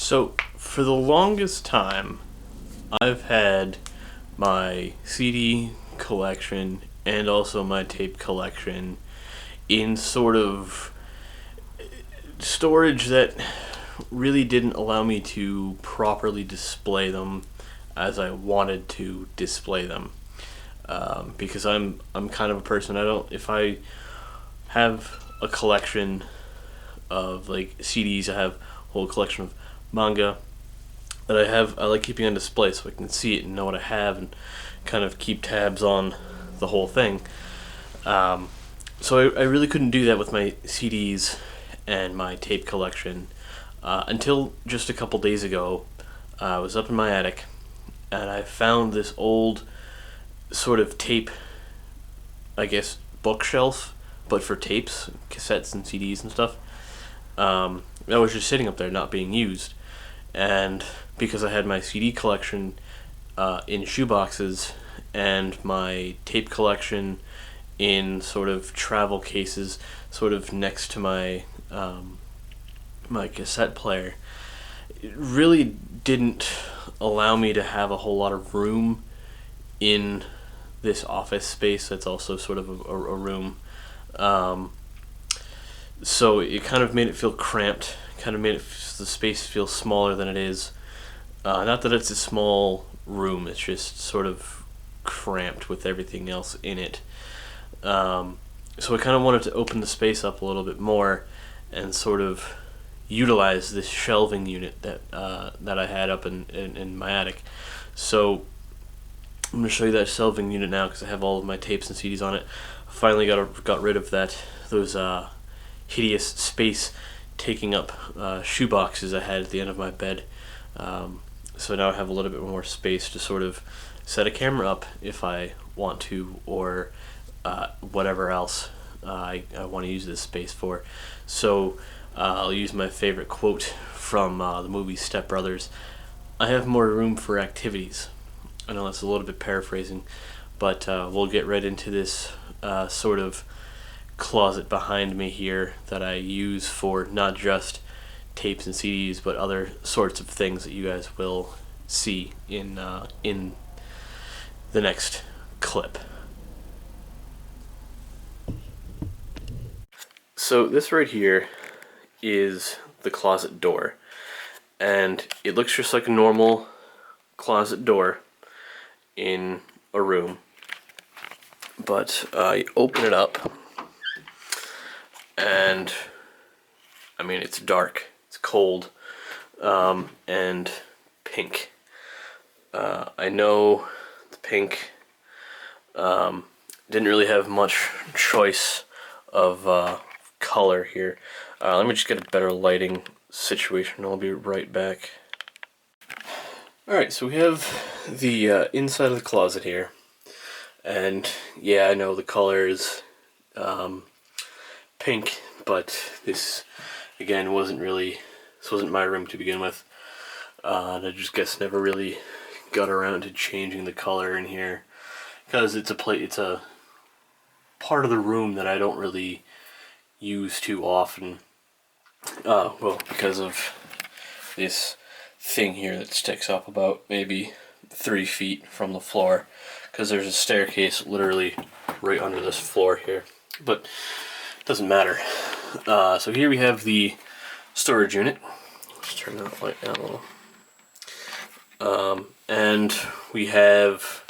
So, for the longest time, I've had my CD collection and also my tape collection in sort of storage that really didn't allow me to properly display them as I wanted to display them. Because I'm kind of a person, I don't, if I have a collection of like CDs, I have a whole collection of manga that I like keeping on display so I can see it and know what I have and kind of keep tabs on the whole thing. So I really couldn't do that with my CDs and my tape collection until just a couple days ago. I was up in my attic and I found this old sort of tape, I guess, bookshelf, but for tapes, cassettes and CDs and stuff. That was just sitting up there not being used. And because I had my CD collection in shoeboxes and my tape collection in sort of travel cases, sort of next to my my cassette player, it really didn't allow me to have a whole lot of room in this office space that's also sort of a room. So it kind of made it feel cramped, kind of made the space feel smaller than it is. Not that it's a small room, it's just sort of cramped with everything else in it. So I kind of wanted to open the space up a little bit more and sort of utilize this shelving unit that I had up in my attic. So I'm going to show you that shelving unit now because I have all of my tapes and CDs on it. I finally got rid of those hideous space taking up shoe boxes I had at the end of my bed. So now I have a little bit more space to sort of set a camera up if I want to, or whatever else I want to use this space for. So I'll use my favorite quote from the movie Step Brothers. I have more room for activities. I know that's a little bit paraphrasing, but we'll get right into this sort of closet behind me here that I use for not just tapes and CDs, but other sorts of things that you guys will see in the next clip. So this right here is the closet door, and it looks just like a normal closet door in a room, but you open it up and I mean it's dark, it's cold, and pink. I know the pink didn't really have much choice of color here. Let me just get a better lighting situation. I'll be right back. Alright, so we have the inside of the closet here, and yeah, I know the color is pink, but this again wasn't my room to begin with, and I just guess never really got around to changing the color in here because it's a part of the room that I don't really use too often. Well, because of this thing here that sticks up about maybe 3 feet from the floor, because there's a staircase literally right under this floor here, but it doesn't matter. So here we have the storage unit. Let's turn that light down a little. And we have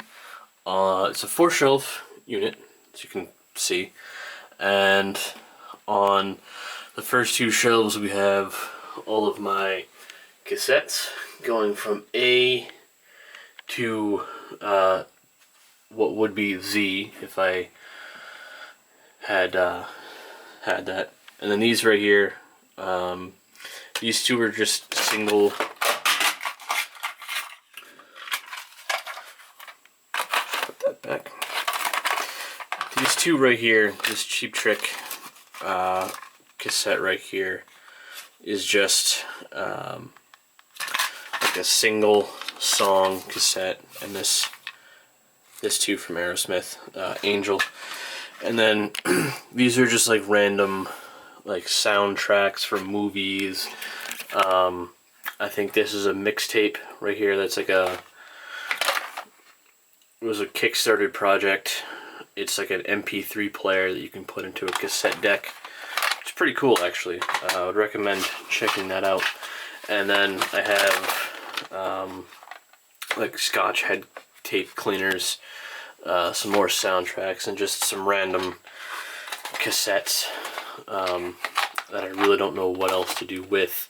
it's a 4-shelf unit, as you can see, and on the first 2 shelves we have all of my cassettes going from A to what would be Z if I had that. And then these right here, these 2 are just single. Put that back. These 2 right here, this Cheap Trick cassette right here, is just like a single song cassette, and this 2 from Aerosmith, Angel. And then these are just like random like soundtracks from movies. I I think this is a mixtape right here. That's like it was a Kickstarted project. It's like an MP3 player that you can put into a cassette deck. It's pretty cool, actually. I would recommend checking that out. And then I have like Scotch head tape cleaners, some more soundtracks, and just some random cassettes that I really don't know what else to do with.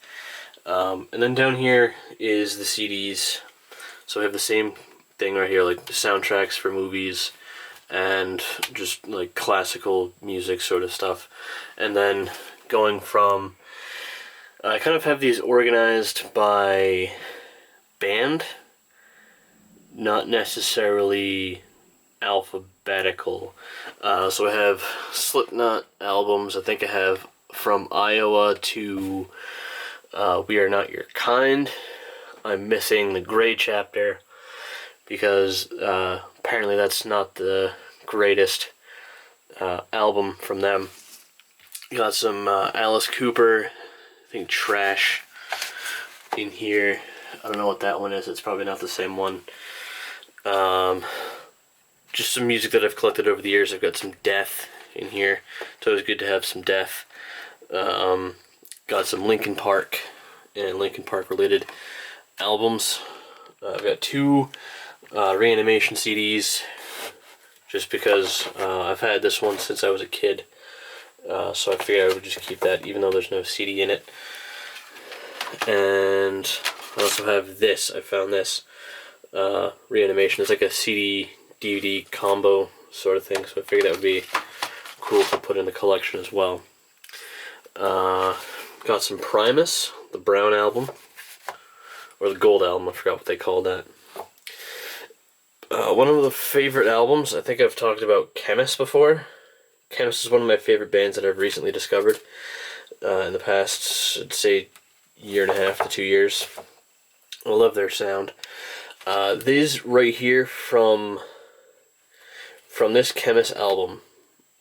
And then down here is the CDs. So I have the same thing right here, like the soundtracks for movies and just like classical music sort of stuff. And then going from, I kind of have these organized by band, not necessarily alphabetical. So I have Slipknot albums. I think I have From Iowa to We Are Not Your Kind. I'm missing the Gray Chapter because apparently that's not the greatest album from them. Got some Alice Cooper, I think Trash in here. I don't know what that one is. It's probably not the same one. Just some music that I've collected over the years. I've got some Death in here. It's always good to have some Death. Got some Linkin Park and Linkin Park related albums. I've got 2 Reanimation CDs, just because I've had this one since I was a kid. So I figured I would just keep that, even though there's no CD in it. And I also have this. I found this Reanimation. It's like a CD DVD combo sort of thing, so I figured that would be cool to put in the collection as well. Got some Primus, the Brown album, or the Gold album, I forgot what they called that. One of the favorite albums, I think I've talked about Chemist before. Chemist is one of my favorite bands that I've recently discovered in the past, I'd say, 1.5 to 2 years. I love their sound. These right here from this Chemist album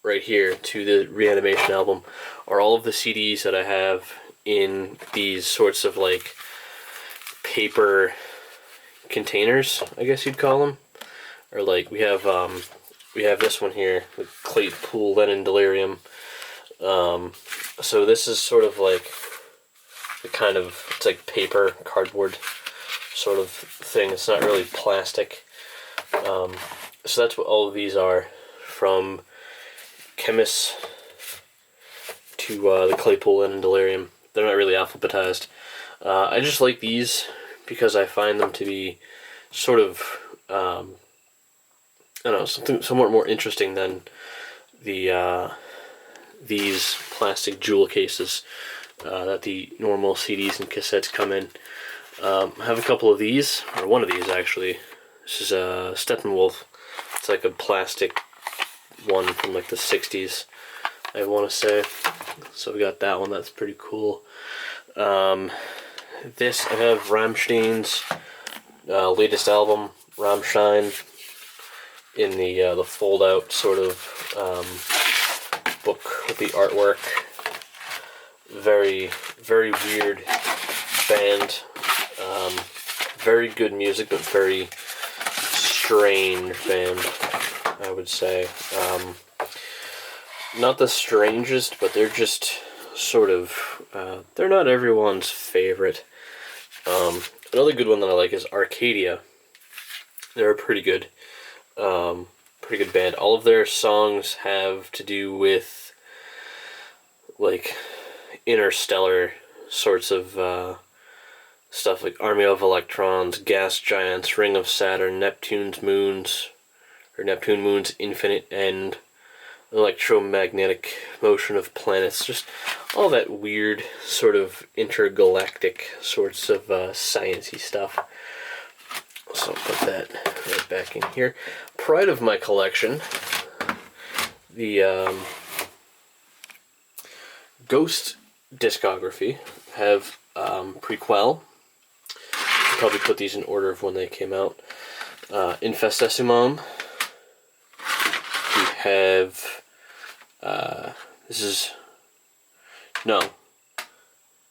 right here to the Reanimation album are all of the CDs that I have in these sorts of like paper containers, I guess you'd call them. Or like we have this one here, the Claypool Lennon Delirium. So this is sort of like the kind of, it's like paper, cardboard sort of thing. It's not really plastic. So that's what all of these are, from Chemist to the Claypool Lennon Delirium. They're not really alphabetized. I just like these because I find them to be sort of, I don't know, something somewhat more interesting than the these plastic jewel cases that the normal CDs and cassettes come in. I have a couple of these, or one of these actually. This is a Steppenwolf. It's like a plastic one from like the 60s, I want to say. So we got that one, that's pretty cool. This, I have Rammstein's latest album, Rammstein, in the fold-out sort of book with the artwork. Very, very weird band. Very good music, but very strange band, I would say. Not the strangest, but they're just sort of, they're not everyone's favorite. Another good one that I like is Arcadia. They're a pretty good band. All of their songs have to do with like interstellar sorts of stuff, like Army of Electrons, Gas Giants, Ring of Saturn, Neptune Moon's Infinite End, Electromagnetic Motion of Planets, just all that weird sort of intergalactic sorts of sciencey stuff. So I'll put that right back in here. Pride of my collection, the Ghost discography, have Prequel. I'll probably put these in order of when they came out. Infestessimum. We have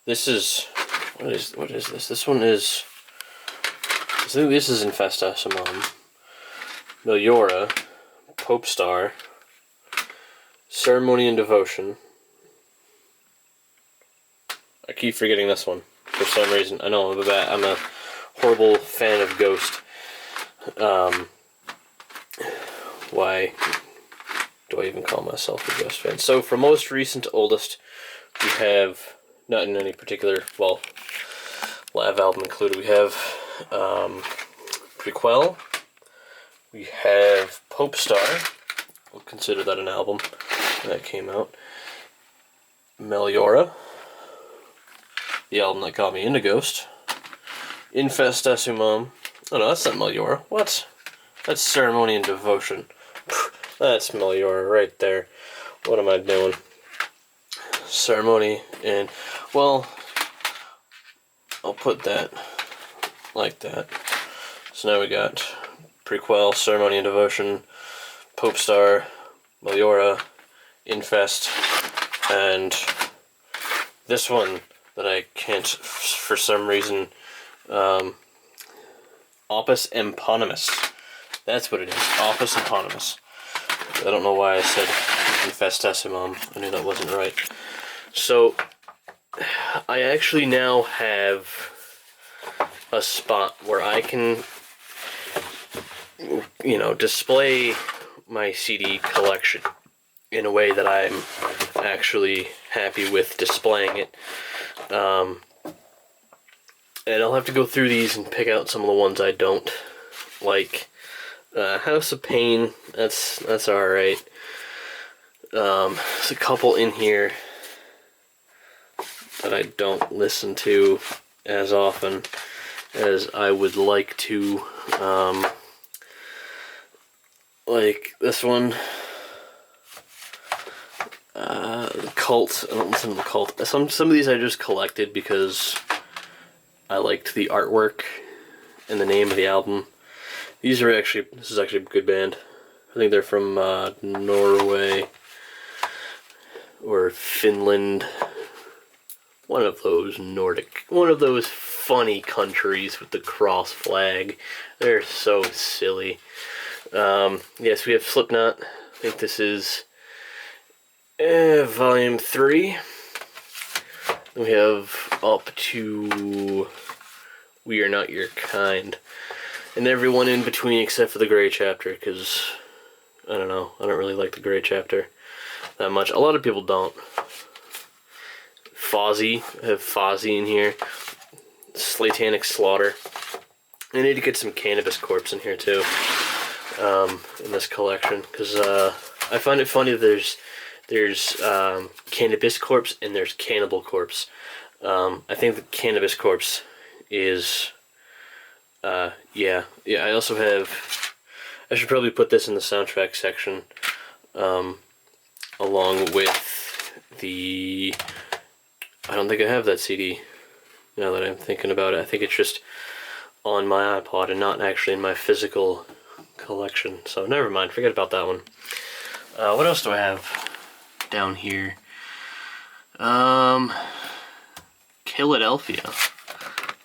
this is What is this? This one is... I think this is Infestassimum, Meliora, Pope Star, Ceremony and Devotion. I keep forgetting this one for some reason. I know I'm a horrible fan of Ghost. Why do I even call myself a Ghost fan? So from most recent to oldest, we have, not in any particular, well, live album included, we have Prequel, we have Pope Star, we'll consider that an album that came out, Meliora, the album that got me into Ghost, Infestassimum, oh no, that's not Meliora, what? That's Ceremony and Devotion. That's Meliora right there. What am I doing? Ceremony and, well, I'll put that like that. So now we got Prequel, Ceremony and Devotion, Pope Star, Meliora, Infest, and this one that I can't, for some reason, Opus Eponymous. That's what it is, Opus Eponymous. I don't know why I said Infestassimum. I knew that wasn't right. So, I actually now have a spot where I can, you know, display my CD collection in a way that I'm actually happy with displaying it. And I'll have to go through these and pick out some of the ones I don't like. House of Pain, that's alright. There's a couple in here that I don't listen to as often as I would like to. Like this one, the Cult. I don't listen to the Cult. Some of these I just collected because I liked the artwork and the name of the album. This is actually a good band. I think they're from Norway or Finland. One of those funny countries with the cross flag. They're so silly. Yes, we have Slipknot. I think this is Volume 3. We have up to We Are Not Your Kind. And everyone in between except for the Grey Chapter, because, I don't know, I don't really like the Grey Chapter that much. A lot of people don't. Fozzy, I have Fozzy in here. Satanic Slaughter. I need to get some Cannabis Corpse in here too, in this collection, because I find it funny that there's Cannabis Corpse and there's Cannibal Corpse. I think the Cannabis Corpse is... yeah, I also have, I should probably put this in the soundtrack section, along with the, I don't think I have that CD, now that I'm thinking about it. I think it's just on my iPod and not actually in my physical collection, so never mind, forget about that one. What else do I have down here? Philadelphia,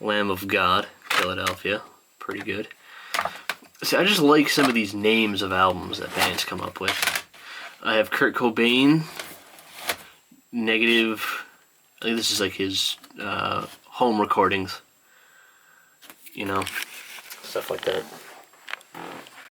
Lamb of God. Philadelphia, pretty good. See, I just like some of these names of albums that bands come up with. I have Kurt Cobain, Negative, I think this is like his home recordings, you know, stuff like that.